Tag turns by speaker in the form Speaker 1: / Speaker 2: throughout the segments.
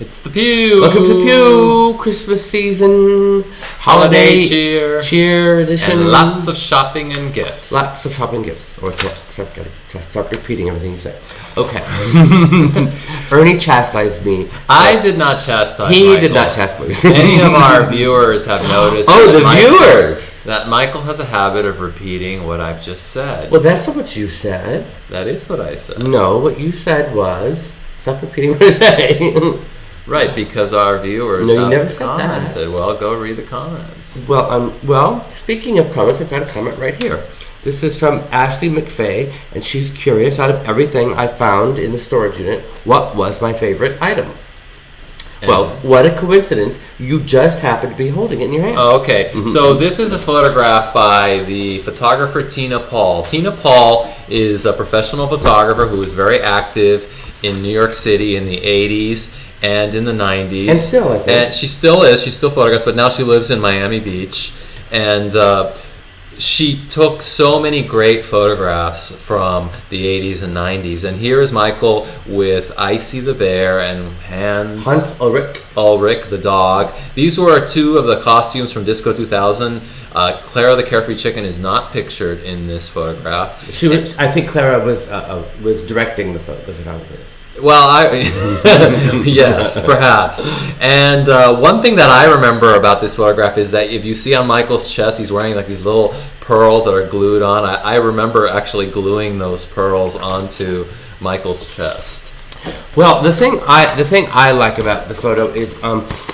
Speaker 1: It's the Pew.
Speaker 2: Welcome to Pew. Christmas season.
Speaker 1: Holiday cheer.
Speaker 2: Cheer edition.
Speaker 1: And lots of shopping and gifts.
Speaker 2: Lots of shopping gifts. Or start repeating everything you say. Okay. Ernie chastised me.
Speaker 1: I did not chastise
Speaker 2: He
Speaker 1: Michael.
Speaker 2: did not chastise me.
Speaker 1: Any of our viewers have noticed
Speaker 2: viewers!
Speaker 1: That Michael has a habit of repeating what I've just said.
Speaker 2: Well, that's not what you said.
Speaker 1: That is what I said.
Speaker 2: No, what you said was, stop repeating what I say.
Speaker 1: Right, because our viewers have commented. Well, go read the comments.
Speaker 2: Well, speaking of comments, I've got a comment right here. This is from Ashley McFay, and she's curious, out of everything I found in the storage unit, what was my favorite item? Well, what a coincidence. You just happened to be holding it in your hand.
Speaker 1: Oh, okay. Mm-hmm. So this is a photograph by the photographer Tina Paul. Tina Paul is a professional photographer who was very active in New York City in the 80s and in the 90s.
Speaker 2: And still, I think.
Speaker 1: And she still is. She still photographs, but now she lives in Miami Beach. And she took so many great photographs from the 80s and 90s. And here is Michael with Icy the bear and Hans Ulrich the dog. These were two of the costumes from Disco 2000. Clara the Carefree Chicken is not pictured in this photograph.
Speaker 2: I think Clara was directing the photography.
Speaker 1: Well, yes, perhaps. And one thing that I remember about this photograph is that if you see on Michael's chest, he's wearing like these little pearls that are glued on. I remember actually gluing those pearls onto Michael's chest.
Speaker 2: Well, the thing I like about the photo is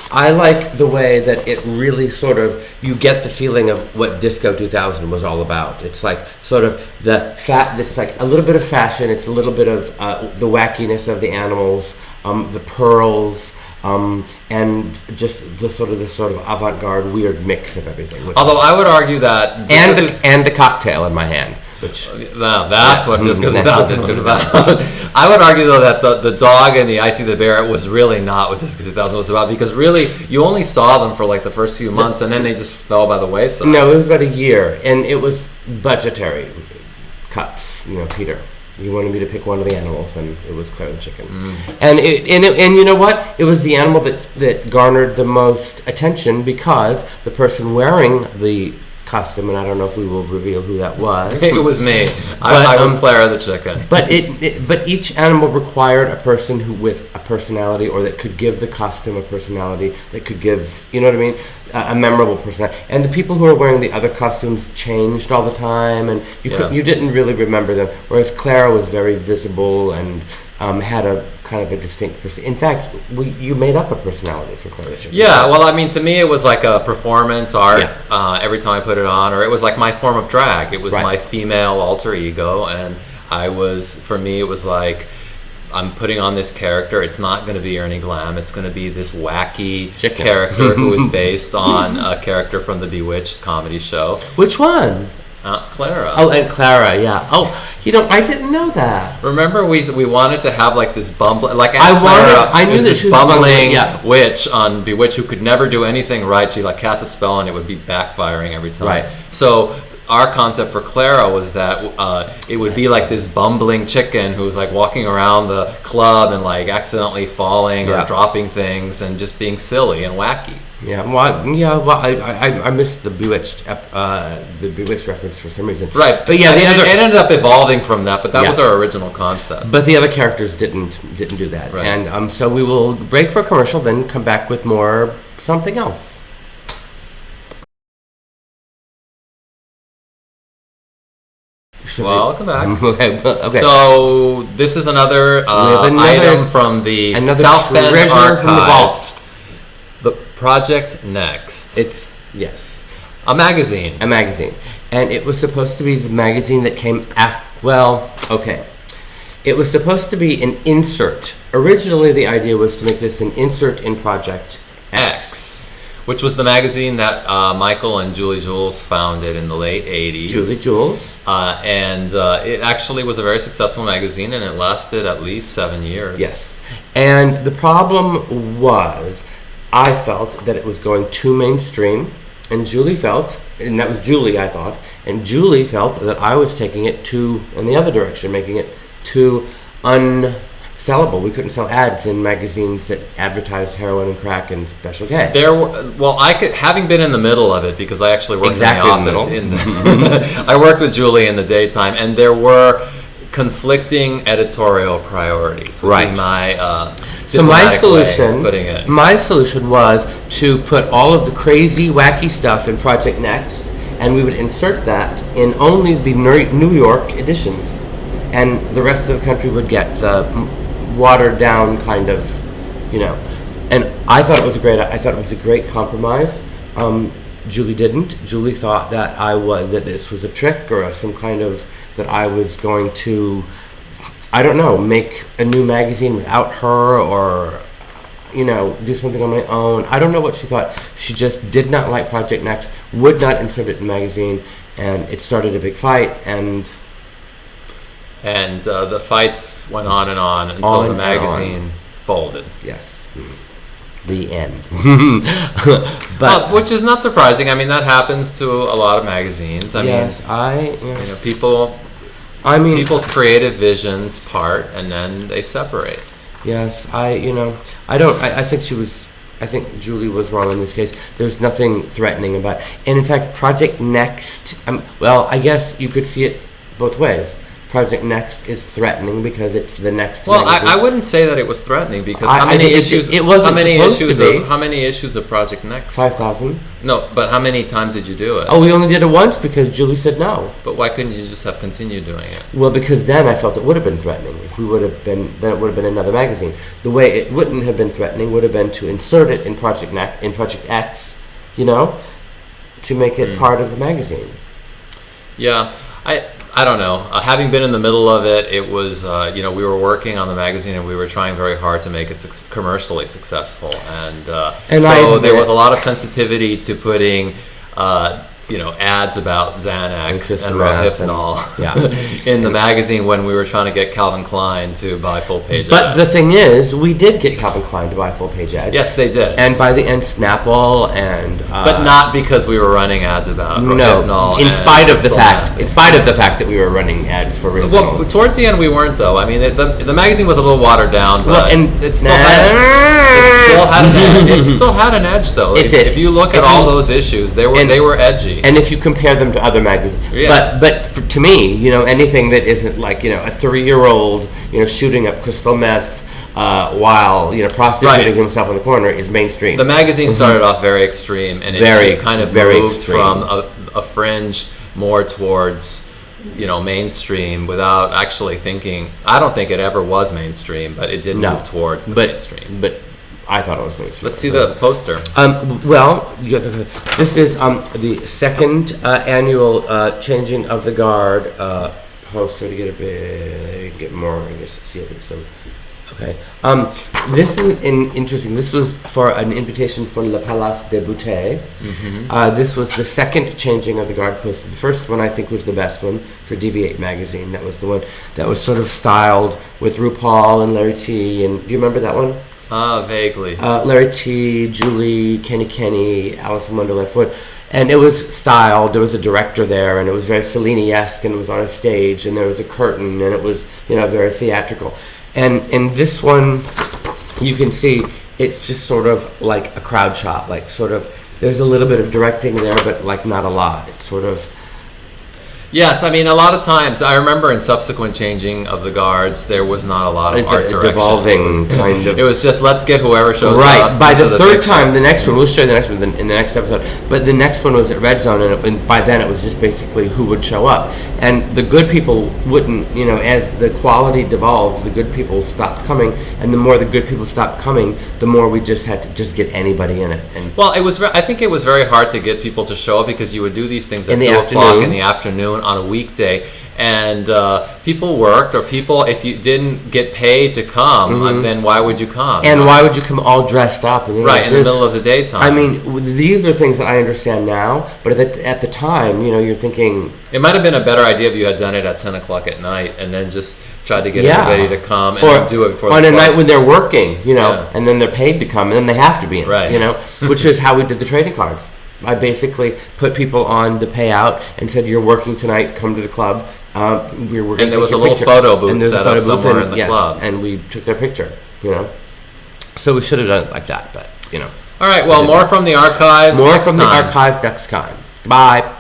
Speaker 2: I like the way that it really sort of, you get the feeling of what Disco 2000 was all about. It's like sort of it's like a little bit of fashion, it's a little bit of the wackiness of the animals, the pearls, and just this sort of avant-garde weird mix of everything.
Speaker 1: Although I would argue that
Speaker 2: and the cocktail in my hand.
Speaker 1: Now that's what Disco 2000 was about. I would argue though that the dog and the Icy the bear was really not what Disco 2000 was about, because really you only saw them for like the first few months and then they just fell by the wayside.
Speaker 2: No, it was about a year, and it was budgetary cuts. You know, Peter, you wanted me to pick one of the animals, and it was Clara the chicken. And you know what? It was the animal that garnered the most attention, because the person wearing the costume, and I don't know if we will reveal who that was.
Speaker 1: It was me. I was Clara the chicken.
Speaker 2: But but each animal required a person who with a personality, or that could give the costume a personality, that could give, you know what I mean, a memorable personality. And the people who were wearing the other costumes changed all the time, and you didn't really remember them. Whereas Clara was very visible and had a kind of a distinct person. In fact, you made up a personality for Clara the Chicken.
Speaker 1: Yeah, well, I mean, to me, it was like a performance art every time I put it on, or it was like my form of drag. It was my female alter ego, and for me, it was like, I'm putting on this character. It's not going to be Ernie Glam. It's going to be this wacky character who is based on a character from the Bewitched comedy show.
Speaker 2: Which one?
Speaker 1: Clara.
Speaker 2: Oh, and Clara, yeah. Oh, I didn't know that.
Speaker 1: Remember, we wanted to have like this bumbling, like
Speaker 2: I knew that
Speaker 1: this
Speaker 2: she was
Speaker 1: bumbling witch on Bewitched who could never do anything right. She like cast a spell and it would be backfiring every time.
Speaker 2: Right.
Speaker 1: So our concept for Clara was that it would be like this bumbling chicken who's like walking around the club and like accidentally falling or dropping things and just being silly and wacky.
Speaker 2: Yeah, well, I missed the Bewitched reference for some reason.
Speaker 1: Right,
Speaker 2: but yeah,
Speaker 1: it ended up evolving from that, but that was our original concept.
Speaker 2: But the other characters didn't do that,
Speaker 1: right.
Speaker 2: And so we will break for a commercial, then come back with more something else.
Speaker 1: Welcome back.
Speaker 2: Okay.
Speaker 1: So this is another item from the South Bend Archives.
Speaker 2: From the vaults.
Speaker 1: The Project Next.
Speaker 2: It's
Speaker 1: a magazine.
Speaker 2: A magazine, and it was supposed to be the magazine that came after. Well, okay. It was supposed to be an insert. Originally, the idea was to make this an insert in Project X.
Speaker 1: Which was the magazine that Michael and Julie Jules founded in the late 80s.
Speaker 2: Julie Jules.
Speaker 1: And it actually was a very successful magazine, and it lasted at least 7 years.
Speaker 2: Yes. And the problem was, I felt that it was going too mainstream, and Julie felt, and that was Julie, I thought, and Julie felt that I was taking it in the other direction, making it too sellable. We couldn't sell ads in magazines that advertised heroin and crack and Special K.
Speaker 1: Having been in the middle of it, because I actually worked
Speaker 2: Exactly
Speaker 1: in the office. I worked with Julie in the daytime, and there were conflicting editorial priorities. Would
Speaker 2: Right.
Speaker 1: be my
Speaker 2: So my
Speaker 1: solution
Speaker 2: was to put all of the crazy, wacky stuff in Project Next, and we would insert that in only the New York editions, and the rest of the country would get the watered down kind of, And I thought it was a great compromise. Julie didn't. Julie thought that that this was a trick or some kind of that I was going to, I don't know, make a new magazine without her or, do something on my own. I don't know what she thought. She just did not like Project Next, would not insert it in the magazine, and it started a big fight. And
Speaker 1: the fights went on and on until the magazine folded.
Speaker 2: Yes. The end.
Speaker 1: But which is not surprising. I mean, that happens to a lot of magazines. People's creative visions part, and then they separate.
Speaker 2: Yes, I think Julie was wrong in this case. There's nothing threatening about it. And in fact, Project Next, I guess you could see it both ways. Project Next is threatening because it's the next magazine.
Speaker 1: I wouldn't say that it was threatening because how many issues of Project Next?
Speaker 2: 5,000.
Speaker 1: No, but how many times did you do it?
Speaker 2: Oh, we only did it once because Julie said no.
Speaker 1: But why couldn't you just have continued doing it?
Speaker 2: Well, because then I felt it would have been threatening. If we would have been, then it would have been another magazine. The way it wouldn't have been threatening would have been to insert it in Project X, to make it part of the magazine.
Speaker 1: Yeah, I don't know. Having been in the middle of it, it was, we were working on the magazine and we were trying very hard to make it commercially successful. And so there was a lot of sensitivity to putting, ads about Xanax and Rohypnol in the magazine when we were trying to get Calvin Klein to buy full-page ads.
Speaker 2: But the thing is, we did get Calvin Klein to buy full-page ads.
Speaker 1: Yes, they did.
Speaker 2: And by the end, Snapple and...
Speaker 1: but not because we were running ads about Rohypnol.
Speaker 2: No, in spite of the fact that we were running ads for Rohypnol.
Speaker 1: Well, towards the end, we weren't, though. I mean, the magazine was a little watered down, but it still had an edge, though. If you look at all those issues, they were edgy.
Speaker 2: And if you compare them to other magazines, to me, anything that isn't like a 3-year-old, shooting up crystal meth while prostituting himself in the corner is mainstream.
Speaker 1: The magazine started off very extreme, and it just kind of moved from a fringe more towards mainstream without actually thinking. I don't think it ever was mainstream, but it did move towards the mainstream.
Speaker 2: But I thought it was mainstream.
Speaker 1: Let's see the poster.
Speaker 2: This is the second annual Changing of the Guard poster. To get a bit, get more. I guess see a bit some. Okay. This is interesting. This was for an invitation for Le Palace de Bouteille. Mm-hmm. This was the second Changing of the Guard poster. The first one I think was the best one for Deviate magazine. That was the one that was sort of styled with RuPaul and Larry T. And do you remember that one?
Speaker 1: Vaguely.
Speaker 2: Larry T., Julie, Kenny, Alice in Wonderland Ford. And it was styled. There was a director there, and it was very Fellini-esque, and it was on a stage, and there was a curtain, and it was, very theatrical. And in this one, you can see it's just sort of like a crowd shot, like sort of, there's a little bit of directing there, but like not a lot. It's sort of...
Speaker 1: Yes, I mean, a lot of times, I remember in subsequent Changing of the Guards, there was not a lot of art direction.
Speaker 2: Devolving kind of...
Speaker 1: It was just, let's get whoever shows up.
Speaker 2: Right, by the third time, the next one, we'll show you the next one in the next episode, but the next one was at Red Zone, and by then it was just basically who would show up. And the good people wouldn't, as the quality devolved, the good people stopped coming, and the more the good people stopped coming, the more we just had to just get anybody in it. And
Speaker 1: well, I think it was very hard to get people to show up because you would do these things at 2 o'clock in the afternoon on a weekday, and people worked, or people, if you didn't get paid to come, then why would you come?
Speaker 2: And why would you come all dressed up?
Speaker 1: In the middle of the daytime.
Speaker 2: I mean, these are things that I understand now, but at the time, you're thinking...
Speaker 1: It might have been a better idea if you had done it at 10 o'clock at night, and then just tried to get everybody to come and do it before
Speaker 2: on a night when they're working, and then they're paid to come, and then they have to be in, which is how we did the trading cards. I basically put people on the payout and said, you're working tonight, come to the club. We were
Speaker 1: and there was a little photo booth set up somewhere in the club.
Speaker 2: And we took their picture, you know. So we should have done it like that, but, you know.
Speaker 1: All right, well, more from the archives
Speaker 2: More
Speaker 1: next
Speaker 2: from
Speaker 1: time.
Speaker 2: the archives next time. Bye.